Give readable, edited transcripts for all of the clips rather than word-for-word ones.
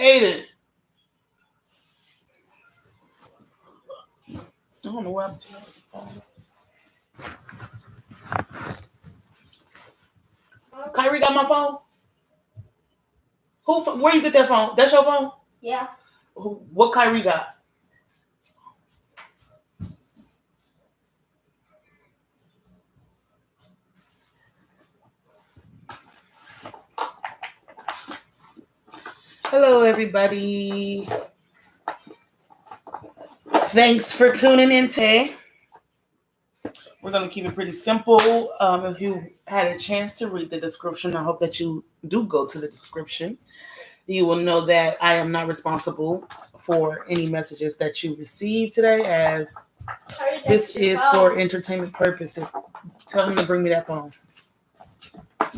Aiden. I don't know where I'm taking the phone. Kyrie got my phone? Where you get that phone? That's your phone? Yeah. What Kyrie got? Hello, everybody. Thanks for tuning in today. We're going to keep it pretty simple. If you had a chance to read the description, I hope that you do go to the description. You will know that I am not responsible for any messages that you receive today, as this is for entertainment purposes. Tell him to bring me that phone.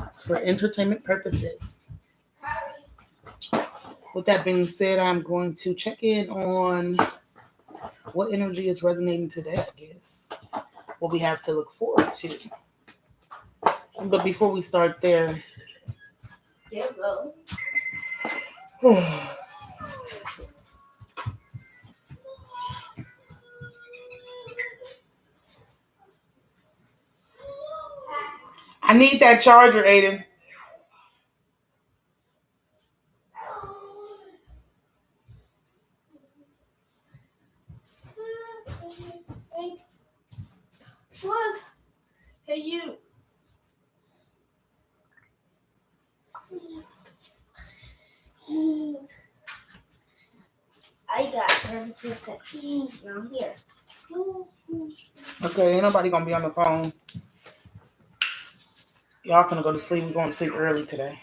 It's for entertainment purposes. With that being said, I'm going to check in on what energy is resonating today, I guess. What we have to look forward to. But before we start there, There you go. I need that charger, Aiden. What? Hey, you. I got 10% down here. Okay, ain't nobody gonna be on the phone. Y'all finna go to sleep. We're going to sleep early today.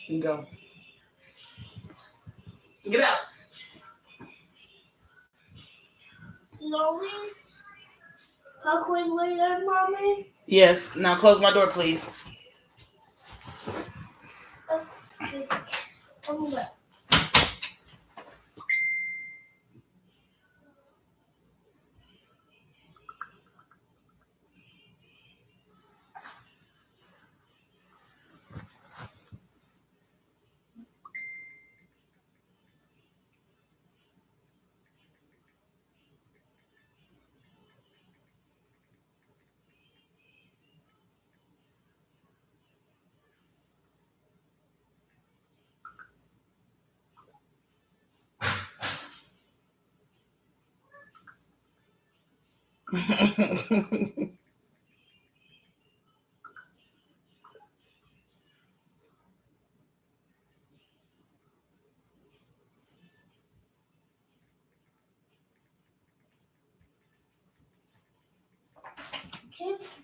You go. Get out. Chloe? How quickly that, Mommy? Yes. Now close my door, please. Come back.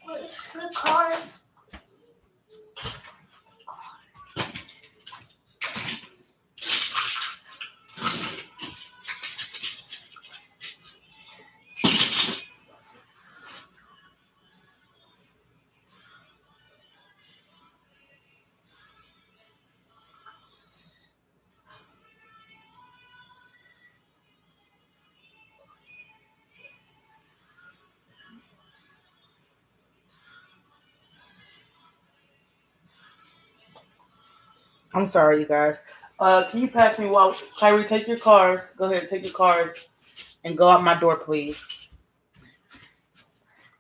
Where's the cars? I'm sorry, you guys. Can you pass me while Kyrie, take your cars. Go ahead, take your cars and go out my door, please.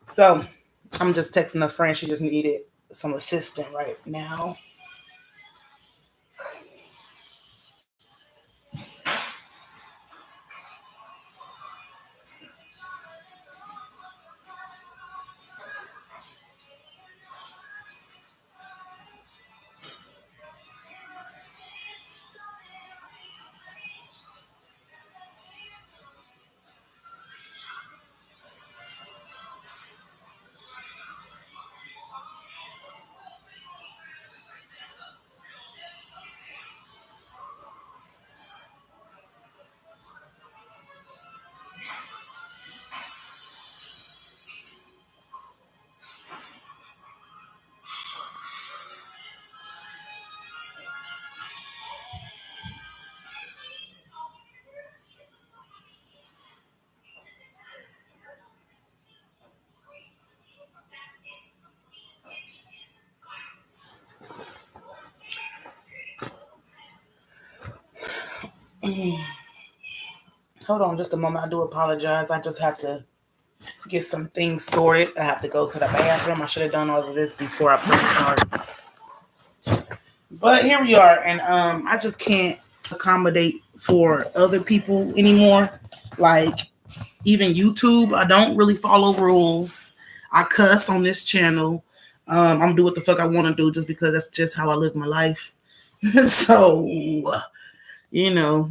So I'm just texting a friend. She just needed some assistance right now. Hold on just a moment. I do apologize. I just have to get some things sorted. I have to go to the bathroom. I should have done all of this before I press start. But here we are, and I just can't accommodate for other people anymore. Like even YouTube, I don't really follow rules. I cuss on this channel. I'm do what the fuck I want to do just because that's just how I live my life. So, you know,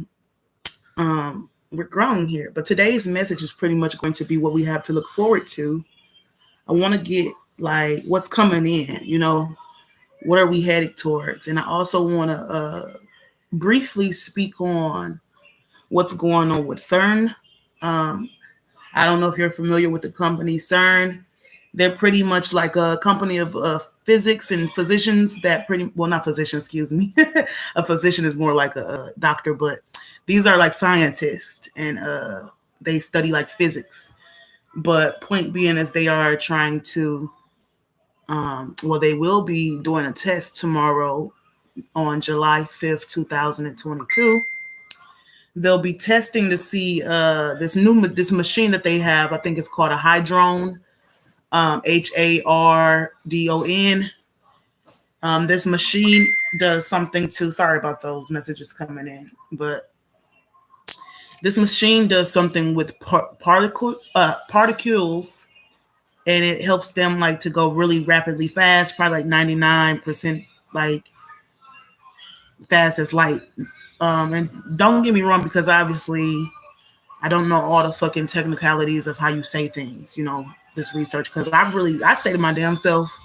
we're growing here. But today's message is pretty much going to be what we have to look forward to. I want to get like what's coming in, what are we headed towards? And I also want to briefly speak on what's going on with CERN. I don't know if you're familiar with the company CERN. They're pretty much like a company of physics and physicians that not physicians, excuse me. A physician is more like a doctor, but these are like scientists and they study like physics. But point being is they are trying to, they will be doing a test tomorrow on July 5th, 2022. They'll be testing to see this machine that they have. I think it's called a Hydron, HARDON. This machine does something to. Sorry about those messages coming in, but this machine does something with particles, and it helps them like to go really rapidly fast, probably like 99% like fast as light. And don't get me wrong, because obviously I don't know all the fucking technicalities of how you say things, this research, because I say to my damn self,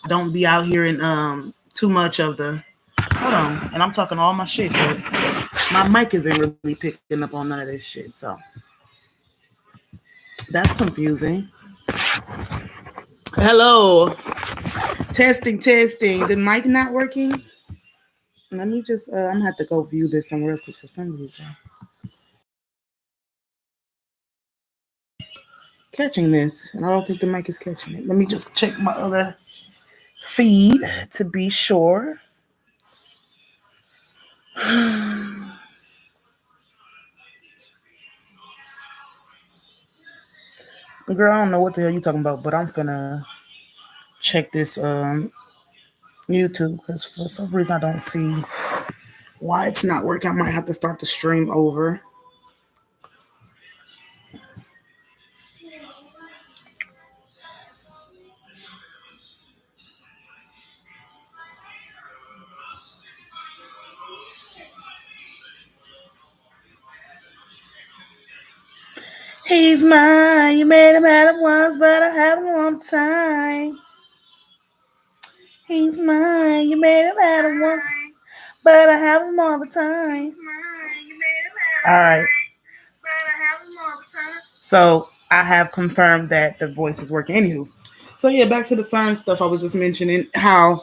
I don't be out here in too much of the, hold on, and I'm talking all my shit, but my mic isn't really picking up on none of this shit, so that's confusing. Hello. Testing. The mic not working? Let me just, I'm gonna have to go view this somewhere else because for some reason. Catching this, and I don't think the mic is catching it. Let me just check my other feed to be sure. Girl, I don't know what the hell you talking about, but I'm finna check this YouTube because for some reason I don't see why it's not working. I might have to start the stream over. He's mine. You made him out of once, but I have him one time. He's mine. You made him out of once, but I have him all the time. All right. So I have confirmed that the voice is working. Anywho, so yeah, back to the CERN stuff I was just mentioning, how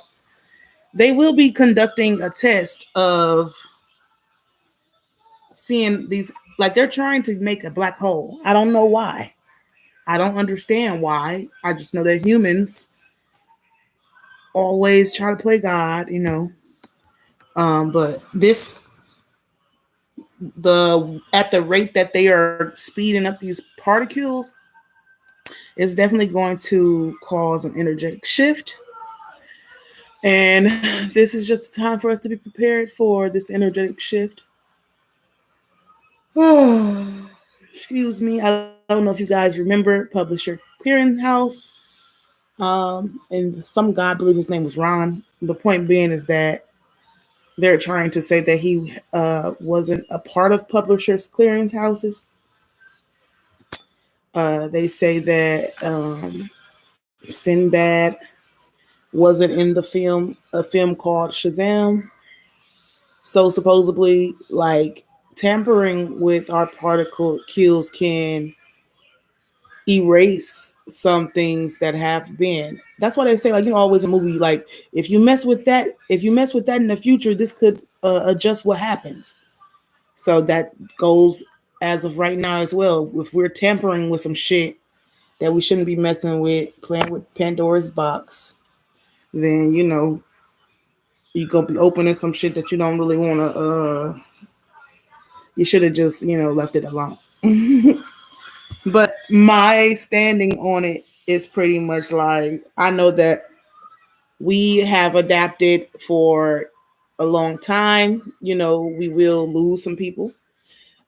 they will be conducting a test of seeing these, like they're trying to make a black hole. I don't know why. I don't understand why. I just know that humans always try to play God, but at the rate that they are speeding up these particles is definitely going to cause an energetic shift. And this is just a time for us to be prepared for this energetic shift. Oh, excuse me. I don't know if you guys remember Publisher Clearinghouse. And some guy, I believe his name was Ron. The point being is that they're trying to say that he wasn't a part of Publishers Clearinghouses. They say that Sinbad wasn't in the film, a film called Shazam. So supposedly, like, tampering with our particles can erase some things that have been. That's why they say, like, always a movie, like, if you mess with that in the future, this could adjust what happens. So that goes as of right now as well. If we're tampering with some shit that we shouldn't be messing with, playing with Pandora's box, then you're gonna be opening some shit that you don't really want to You should have just, left it alone. But my standing on it is pretty much like I know that we have adapted for a long time. We will lose some people.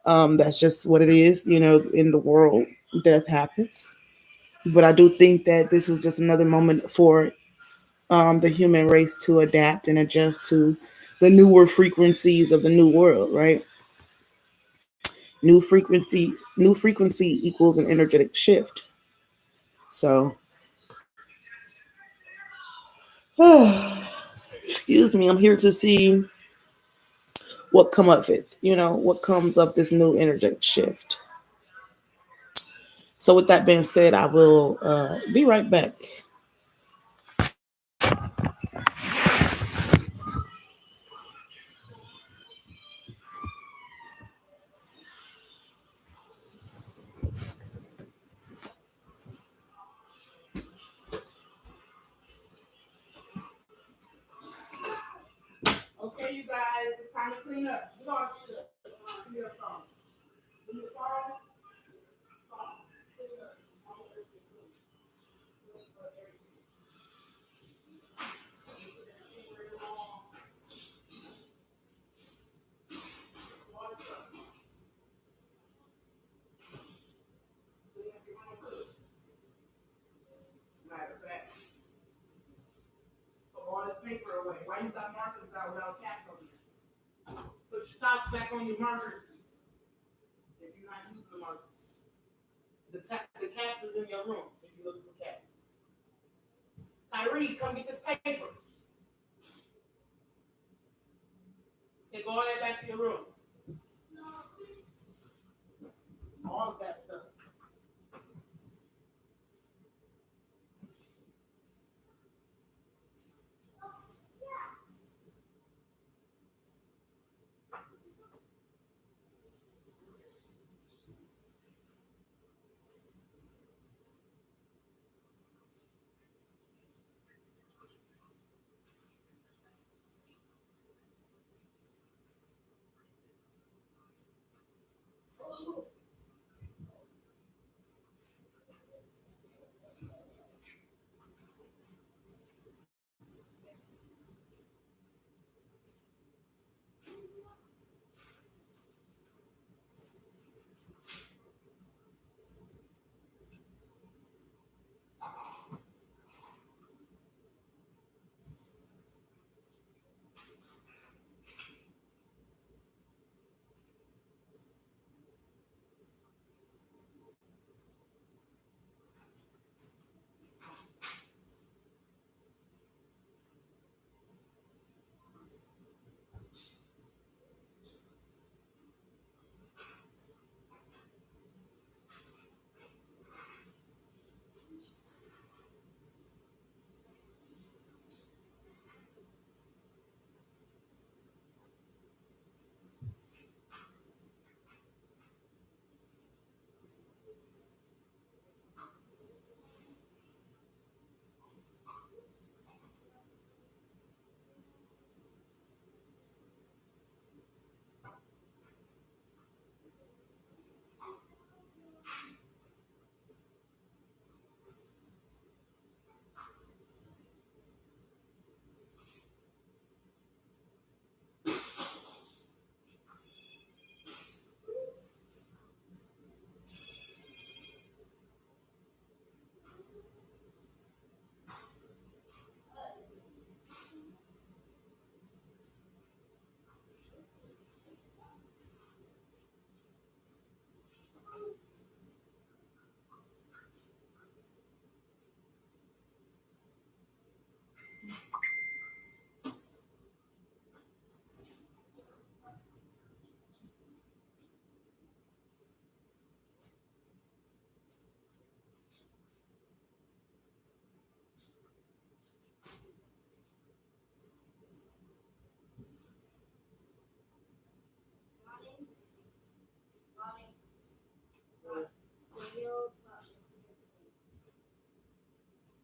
That's just what it is, in the world. Death happens. But I do think that this is just another moment for the human race to adapt and adjust to the newer frequencies of the new world, right? New frequency equals an energetic shift. So, excuse me, I'm here to see what come of it, what comes of this new energetic shift. So, with that being said, I will be right back. Okay, you guys, it's time to clean up. You all should. Give me your phone. Give me your phone. Matter of fact, put all this paper away. Why you got markers out without cap on it? Put your tops back on your markers if you're not using the markers. The caps is in your room if you're looking for caps. Kyrie, come get this paper. Take all that back to your room. All of that stuff.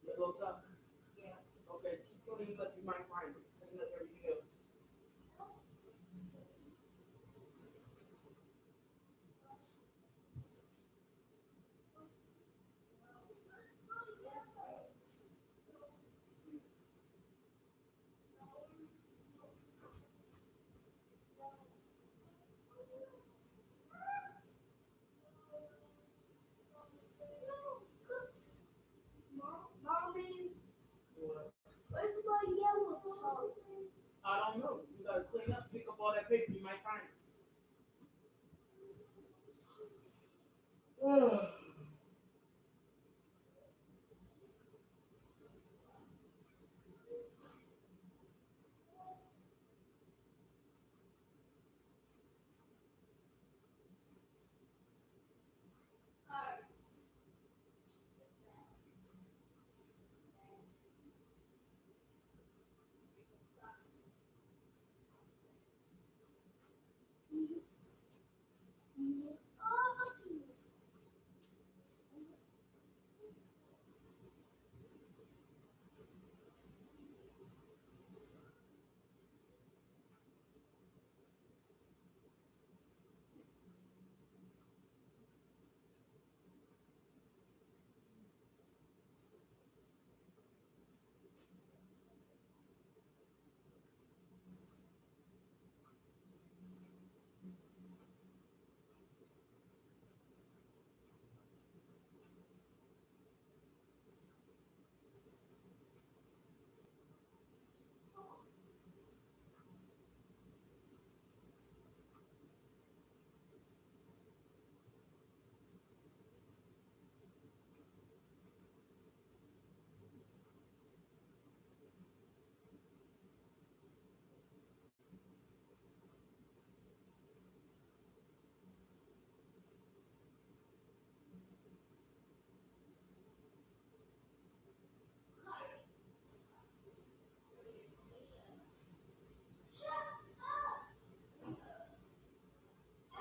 Little tough. Okay, keep cleaning up. You might find it. Clean up everything else.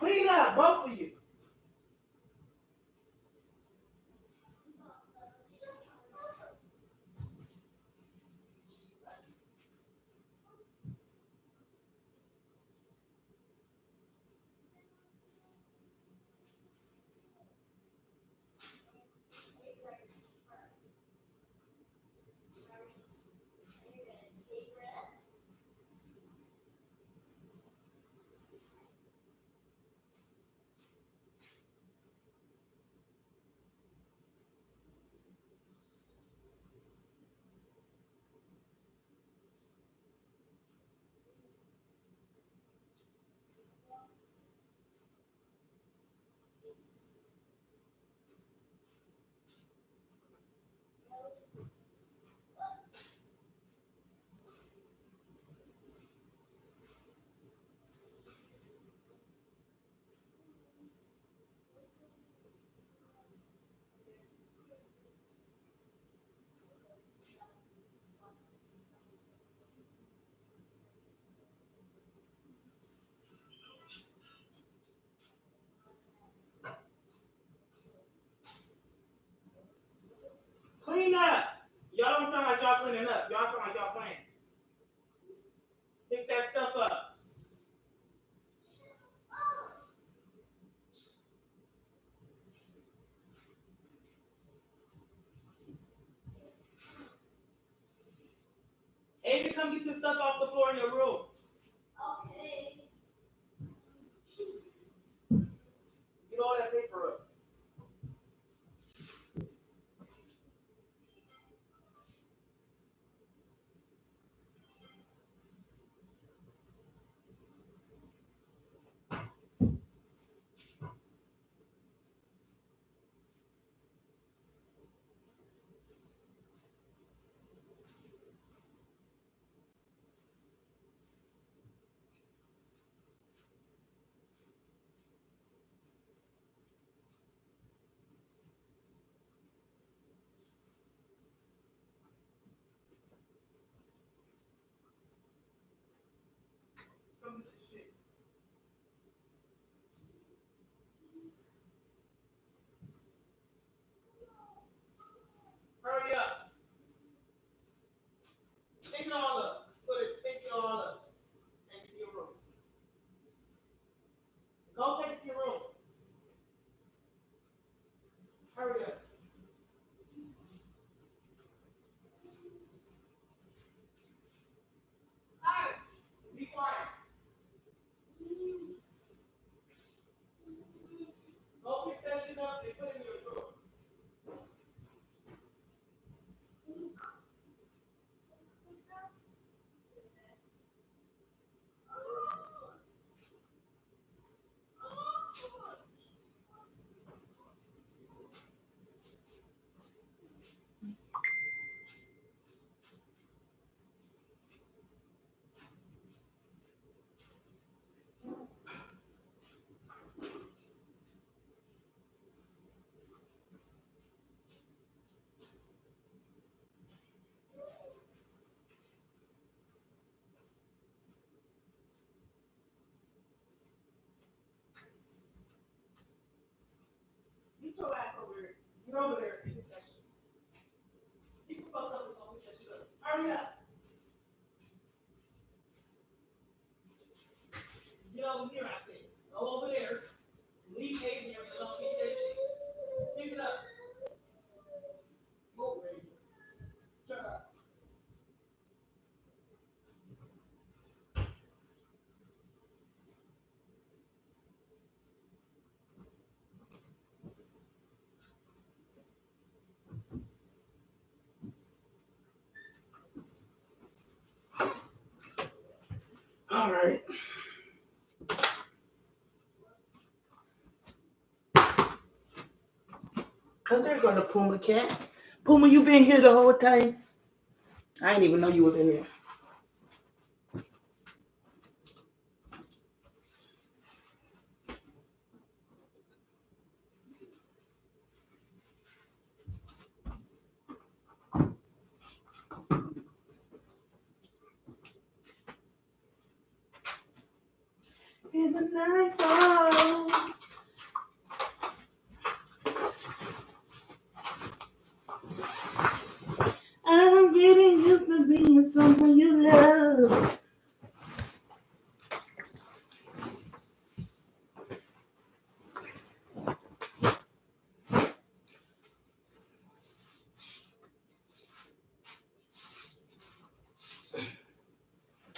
Clean up, both of you. Clean up. Y'all don't sound like y'all cleaning up. Y'all sound like y'all playing. Pick that stuff up. Amy, come get this stuff off the floor in your room. Okay. Get all that paper up. Get your ass over here. Get over there. Get that shit. Keep the fuck up and go get that shit up. Hurry up. Get over here, I said. Go over there. Leave Aiden there alone. Get that shit. Pick it up. Go, Aiden. Shut up. All right. Oh, there go the Puma cat. Puma, you been here the whole time? I didn't even know you was in there. And the night falls. I'm getting used to being someone you love.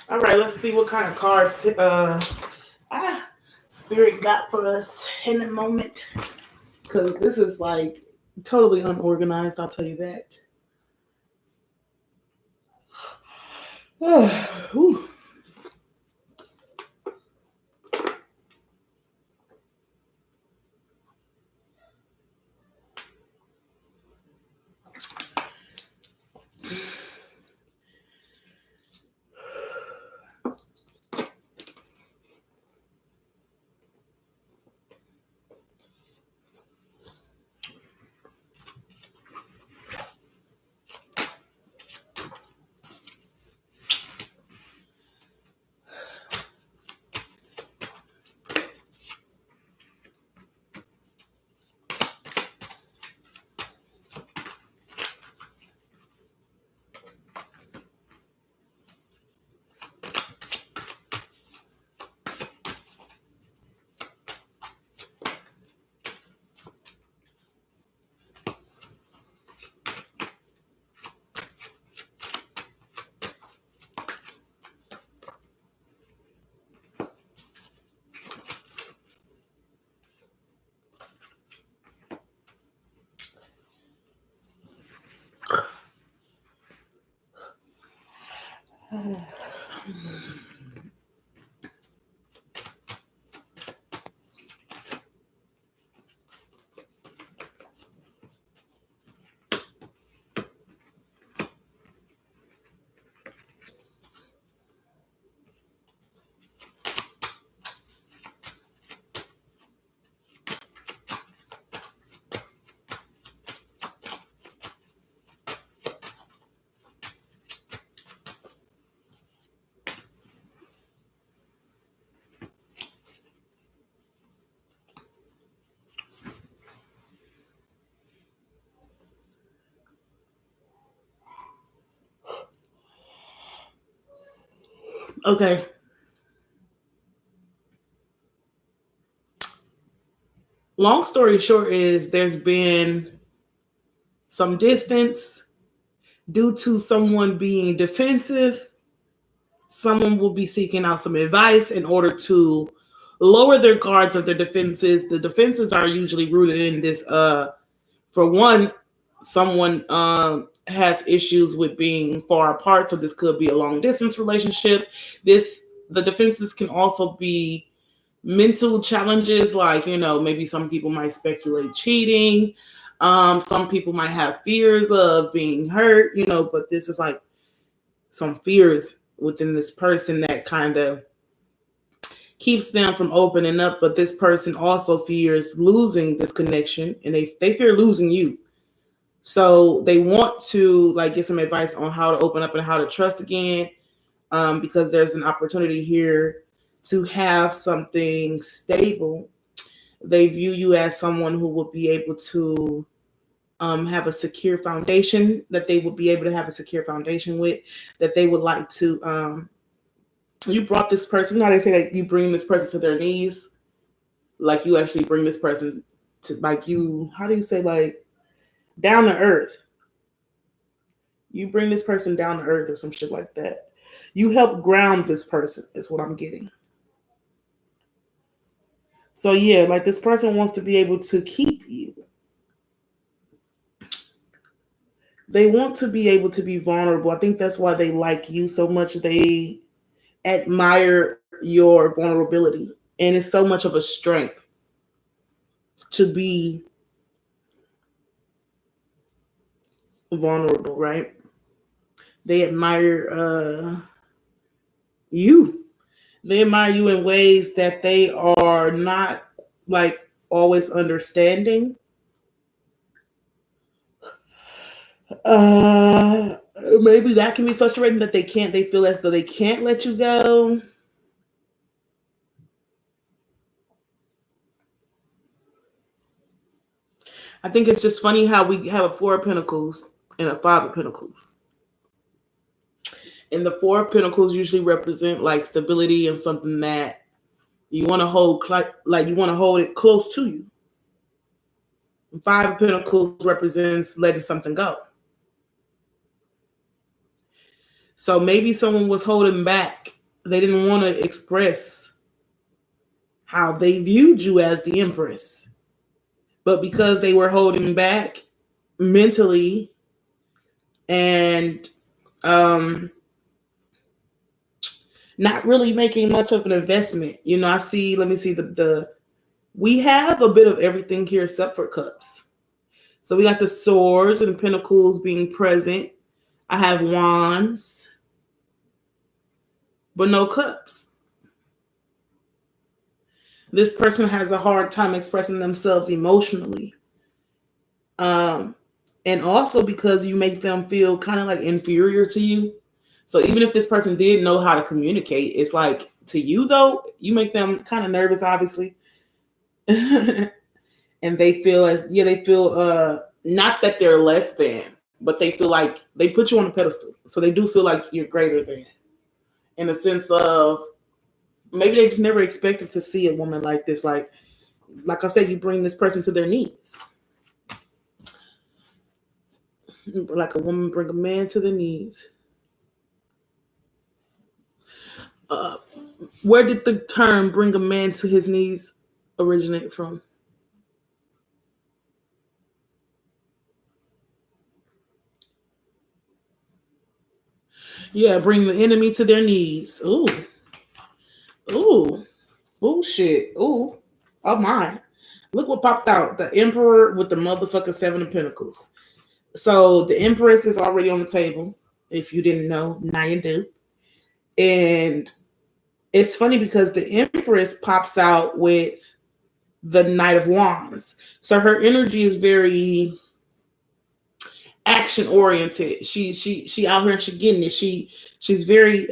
All right, let's see what kind of cards Spirit got for us in the moment. Because this is like totally unorganized, I'll tell you that. Whew. Okay. Long story short is there's been some distance due to someone being defensive. Someone will be seeking out some advice in order to lower their guards of their defenses. The defenses are usually rooted in this. For one, someone has issues with being far apart, so this could be a long distance relationship. The defenses can also be mental challenges, like maybe some people might speculate cheating. Some people might have fears of being hurt, but this is like some fears within this person that kind of keeps them from opening up. But this person also fears losing this connection, and they fear losing you. So they want to like get some advice on how to open up and how to trust again, because there's an opportunity here to have something stable They view you as someone who will be able to have a secure foundation, that they would be able to have a secure foundation with, that they would like to. You brought this person, you know how they say that you bring this person to their knees? Like you actually bring this person to, like you, how do you say, like down to earth? You bring this person down to earth or some shit like that. You help ground this person, is what I'm getting. So yeah, like this person wants to be able to keep you. They want to be able to be vulnerable. I think that's why they like you so much. They admire your vulnerability. And it's so much of a strength to be vulnerable, right? They admire you. They admire you in ways that they are not like always understanding. Maybe that can be frustrating that they feel as though they can't let you go. I think it's just funny how we have a Four of Pentacles and a Five of Pentacles. And the Four of Pentacles usually represent like stability and something that you want to hold, like you want to hold it close to you. Five of Pentacles represents letting something go. So maybe someone was holding back. They didn't want to express how they viewed you as the Empress. But because they were holding back mentally and not really making much of an investment. You know, let me see we have a bit of everything here except for cups. So we got the swords and pentacles being present. I have wands, but no cups. This person has a hard time expressing themselves emotionally. And also because you make them feel kind of like inferior to you. So even if this person did know how to communicate, it's like to you though, you make them kind of nervous, obviously. And they feel not that they're less than, but they feel like they put you on a pedestal. So they do feel like you're greater than, in a sense of maybe they just never expected to see a woman like this. Like I said, you bring this person to their knees. Like a woman bring a man to their knees. Where did the term bring a man to his knees originate from? Yeah, bring the enemy to their knees. Ooh. Ooh. Ooh, shit. Ooh. Oh, my. Look what popped out. The Emperor with the motherfucking Seven of Pentacles. So the Empress is already on the table. If you didn't know, now you do. And it's funny because the Empress pops out with the Knight of Wands. So her energy is very action oriented. She out here and she getting it. She's very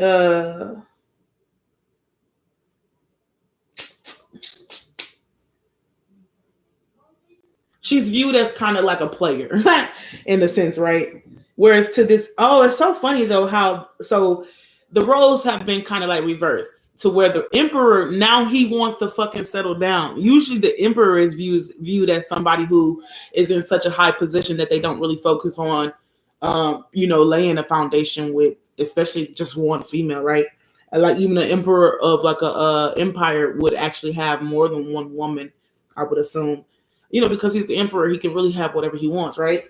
she's viewed as kind of like a player in a sense, right? Whereas to this, it's so funny though how so the roles have been kind of like reversed to where the Emperor now he wants to fucking settle down. Usually the Emperor is viewed as somebody who is in such a high position that they don't really focus on laying a foundation with especially just one female, right? Like even the Emperor of like a empire would actually have more than one woman, I would assume. Because he's the Emperor, he can really have whatever he wants, right?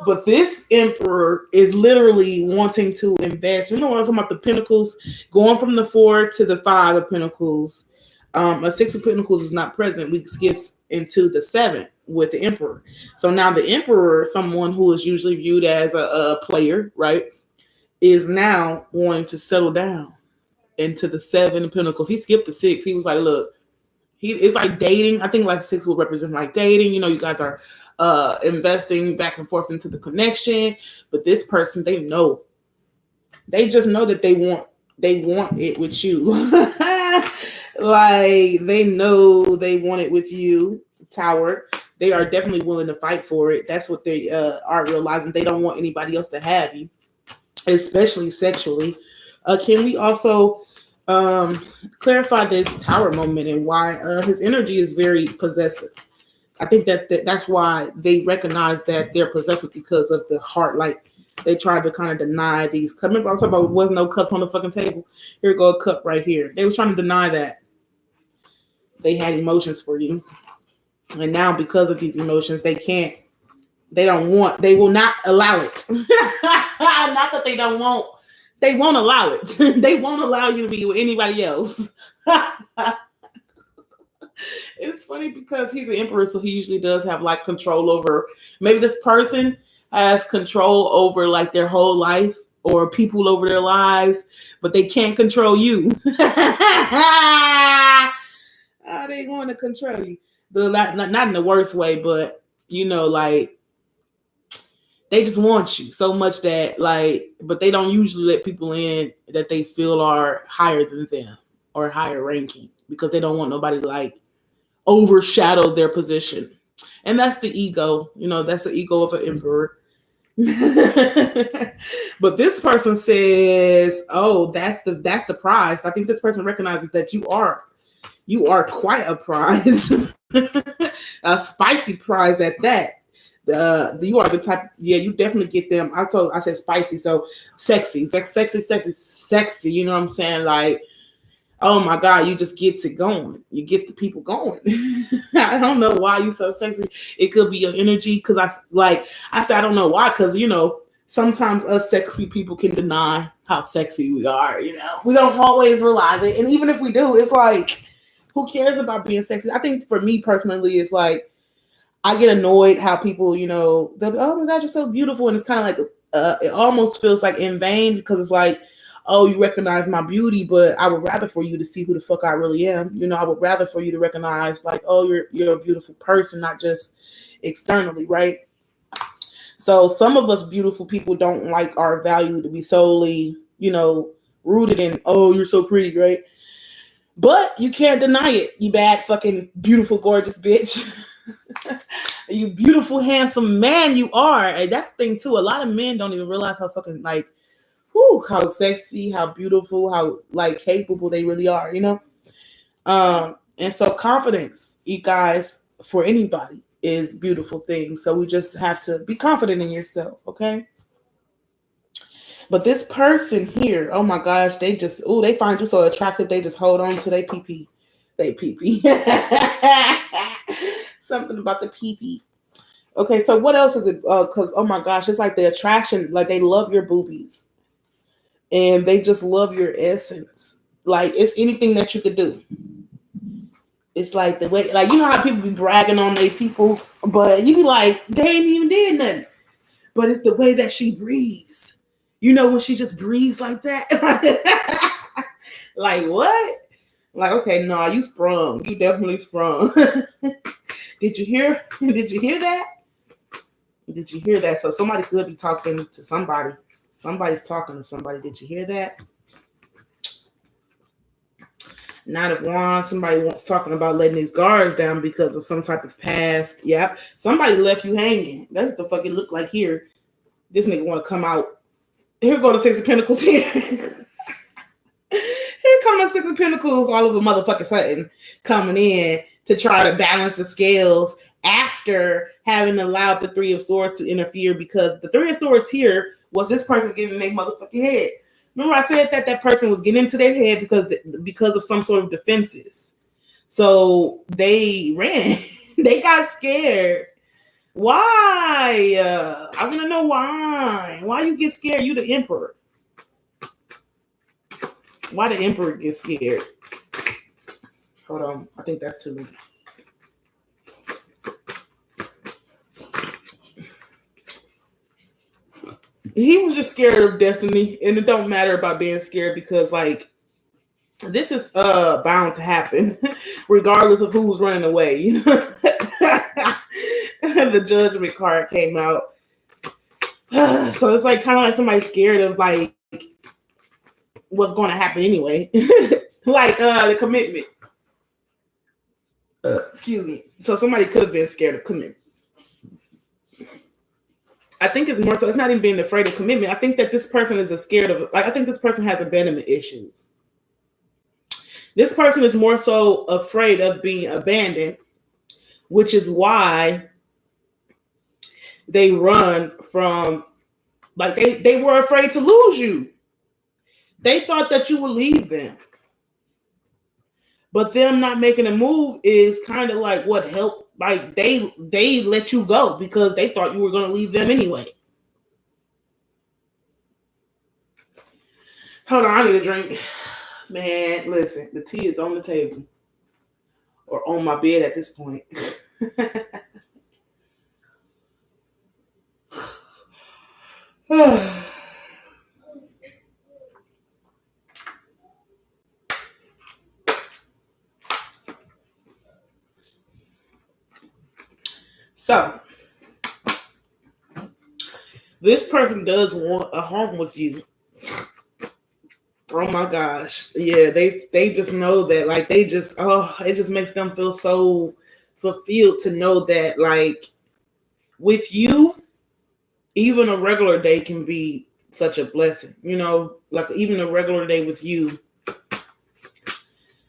But this Emperor is literally wanting to invest. You know what I'm talking about? The Pentacles, going from the 4 to the 5 of Pentacles. A 6 of Pentacles is not present. We skip into the 7 with the Emperor. So now the Emperor, someone who is usually viewed as a player, right, is now wanting to settle down into the 7 of Pentacles. He skipped the 6. He was like, look, it's like dating. I think like 6 will represent like dating. You guys are investing back and forth into the connection. But this person, they just know that they want it with you. Like they know they want it with you, Tower. They are definitely willing to fight for it. That's what they are realizing. They don't want anybody else to have you, especially sexually. Can we also clarify this Tower moment and why his energy is very possessive? I think that's why they recognize that they're possessive because of the heart. Like they tried to kind of deny these. Remember, I was talking about was no cup on the fucking table. Here go a cup right here. They were trying to deny that they had emotions for you, and now because of these emotions, they can't. They don't want. They will not allow it. Not that they don't want. They won't allow it. They won't allow you to be with anybody else. It's funny because he's an emperor, so he usually does have like control over. Maybe this person has control over like their whole life or people over their lives, but they can't control you. How they going to control you? Not in the worst way, but like they just want you so much that like, but they don't usually let people in that they feel are higher than them or higher ranking because they don't want nobody to like overshadow their position. And that's the ego, that's the ego of an emperor. But this person says, oh, that's the prize. I think this person recognizes that you are quite a prize. A spicy prize at that. You are the type, you definitely get them. I said spicy, so sexy, sexy, you know what I'm saying? Like, oh my God, you just gets it going. You get the people going. I don't know why you so sexy. It could be your energy. Cause I said, I don't know why. Cause sometimes us sexy people can deny how sexy we are. We don't always realize it. And even if we do, it's like, who cares about being sexy? I think for me personally, it's like, I get annoyed how people, oh my God, you're so beautiful. And it's kind of like, it almost feels like in vain because it's like, oh, you recognize my beauty, but I would rather for you to see who the fuck I really am. I would rather for you to recognize like, oh, you're a beautiful person, not just externally, right? So some of us beautiful people don't like our value to be solely, rooted in, oh, you're so pretty, right? But you can't deny it, you bad fucking beautiful, gorgeous bitch. You beautiful, handsome man you are. And that's the thing too. A lot of men don't even realize how fucking like, how sexy, how beautiful, how like capable they really are, and so confidence, you guys, for anybody is a beautiful thing. So we just have to be confident in yourself, okay? But this person here, oh my gosh, they find you so attractive, they just hold on to their pee-pee. They pee-pee. Something about the pee-pee. Okay, so what else is it? Because, oh my gosh, it's like the attraction, like they love your boobies. And they just love your essence. Like, it's anything that you could do. It's like the way, like, how people be bragging on their people, but you be like, they ain't even did nothing. But it's the way that she breathes. When she just breathes like that. Like, what? Like, okay, no, you sprung. You definitely sprung. Did you hear that? Did you hear that? So somebody could be talking to somebody. Somebody's talking to somebody. Did you hear that? Knight of Wands. Somebody wants talking about letting his guards down because of some type of past. Yep. Somebody left you hanging. That's the fuck it look like here. This nigga want to come out. Here go the Six of Pentacles here. Here come the Six of Pentacles all of a motherfucking sudden coming in to try to balance the scales after having allowed the Three of Swords to interfere, because the Three of Swords here was this person getting in their motherfucking head. Remember I said that person was getting into their head because of some sort of defenses. So they ran. They got scared. Why? I want to know why. Why you get scared? You the emperor. Why the emperor get scared? Hold on. I think that's too many. He was just scared of destiny, and it don't matter about being scared because, like, this is bound to happen, regardless of who's running away. The Judgment card came out, so it's like kind of like somebody scared of like what's going to happen anyway, like the commitment. Excuse me. So somebody could have been scared of commitment. I think it's more so, it's not even being afraid of commitment. I think that this person is scared of, like, I think this person has abandonment issues. This person is more so afraid of being abandoned, which is why they run from, like, they were afraid to lose you. They thought that you would leave them. But them not making a move is kind of like what helped. Like, they let you go because they thought you were going to leave them anyway. Hold on, I need a drink. Man, listen, the tea is on the table. Or on my bed at this point. So, this person does want a home with you. Oh my gosh. Yeah, they just know that, like, it just makes them feel so fulfilled to know that, like, with you, even a regular day can be such a blessing. You know, like, even a regular day with you,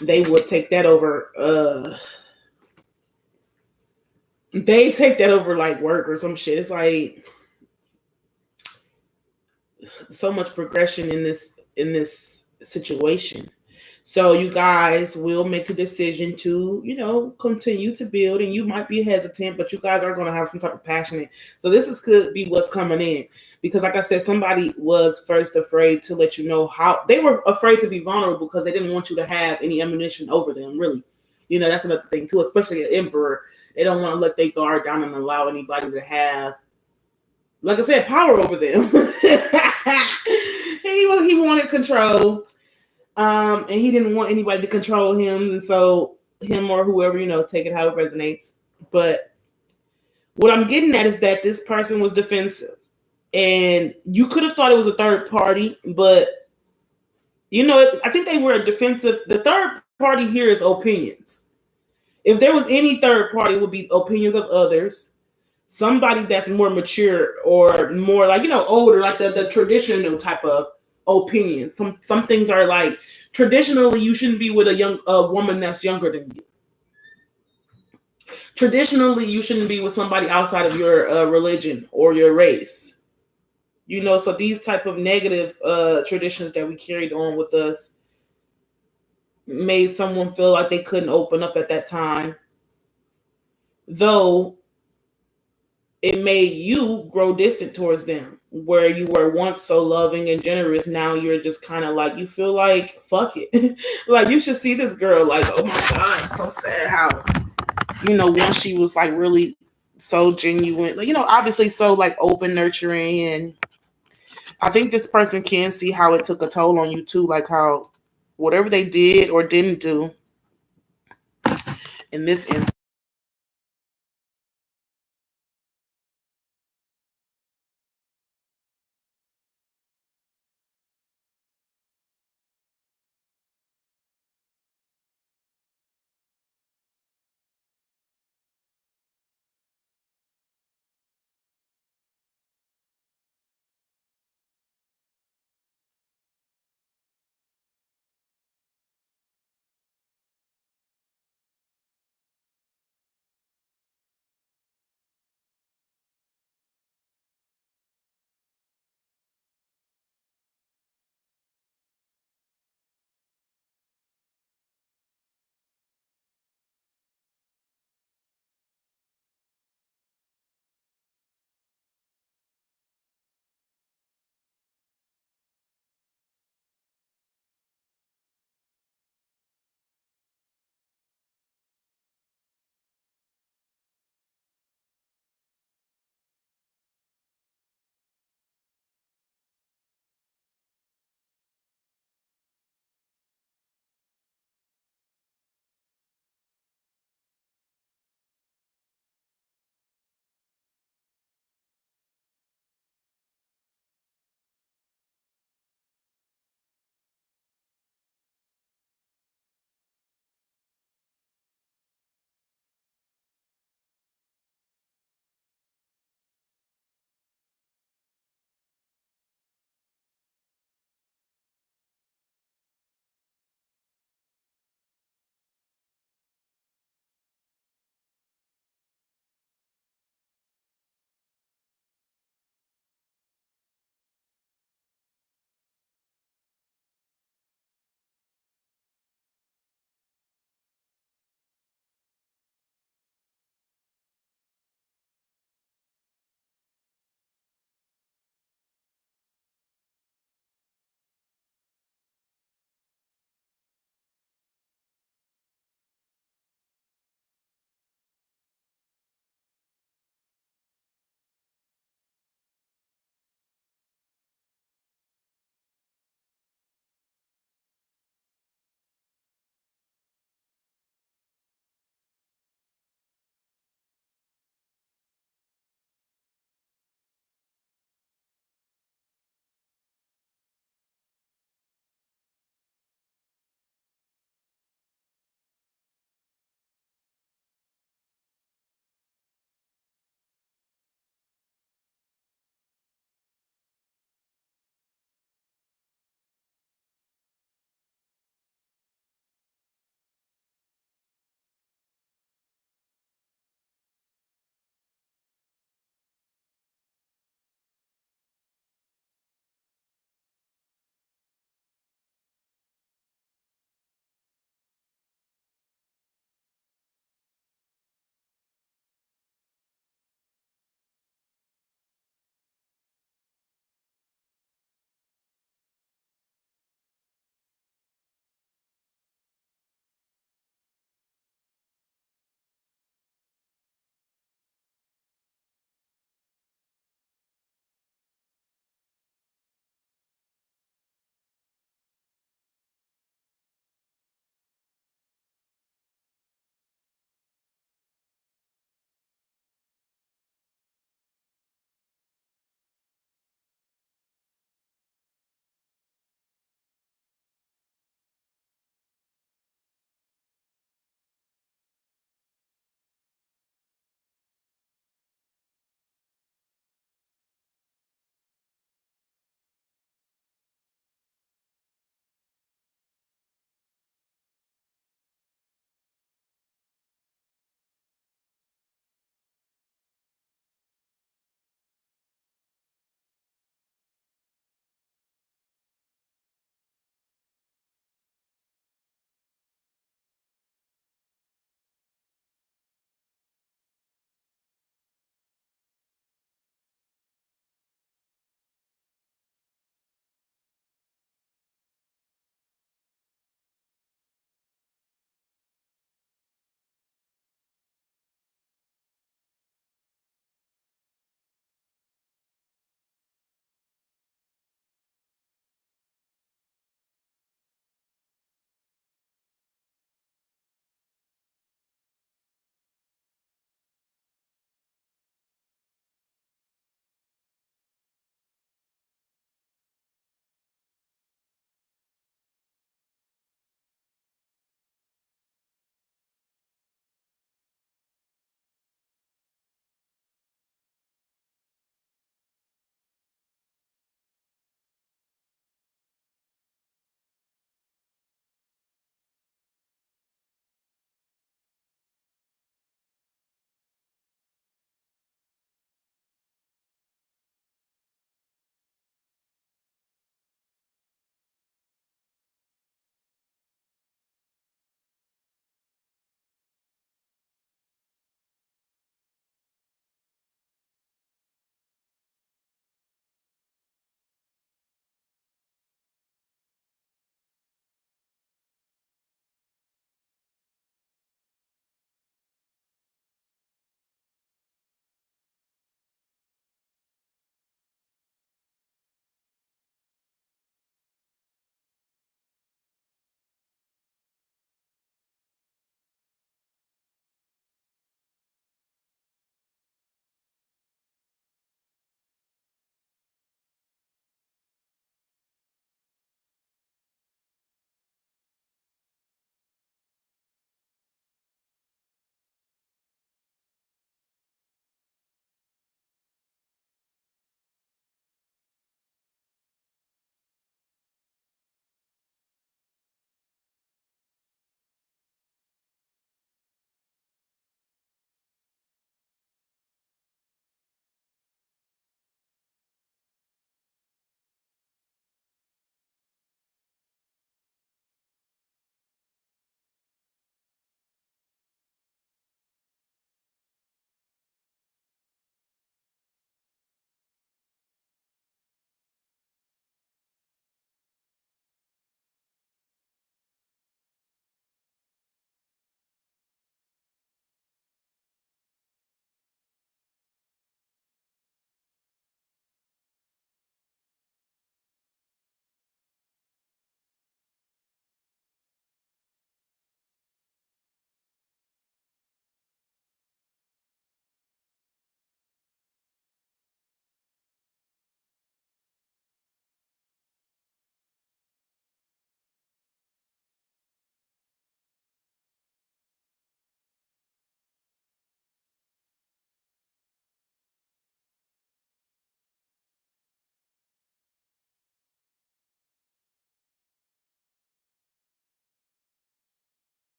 they would take that over. They take that over like work or some shit. It's like so much progression in this situation. So you guys will make a decision to, continue to build, and you might be hesitant, but you guys are going to have some type of passion. So could be what's coming in, because like I said, somebody was first afraid to let you know how they were afraid to be vulnerable because they didn't want you to have any ammunition over them. Really, that's another thing too, especially an emperor. They don't want to let their guard down and allow anybody to have, like I said, power over them. He wanted control. And he didn't want anybody to control him. And so him or whoever, take it how it resonates. But what I'm getting at is that this person was defensive. And you could have thought it was a third party, but, I think they were defensive. The third party here is opinions. If there was any third party, it would be opinions of others. Somebody that's more mature or more like, older, like the traditional type of opinions. Some things are like, traditionally you shouldn't be with a woman that's younger than you. Traditionally you shouldn't be with somebody outside of your religion or your race. So these type of negative traditions that we carried on with us made someone feel like they couldn't open up at that time, though it made you grow distant towards them. Where you were once so loving and generous, now you're just kind of like, you feel like, fuck it. Like, you should see this girl, like, oh my God, it's so sad how, once she was like really so genuine, like, obviously so like open, nurturing. And I think this person can see how it took a toll on you too, like how whatever they did or didn't do in this instance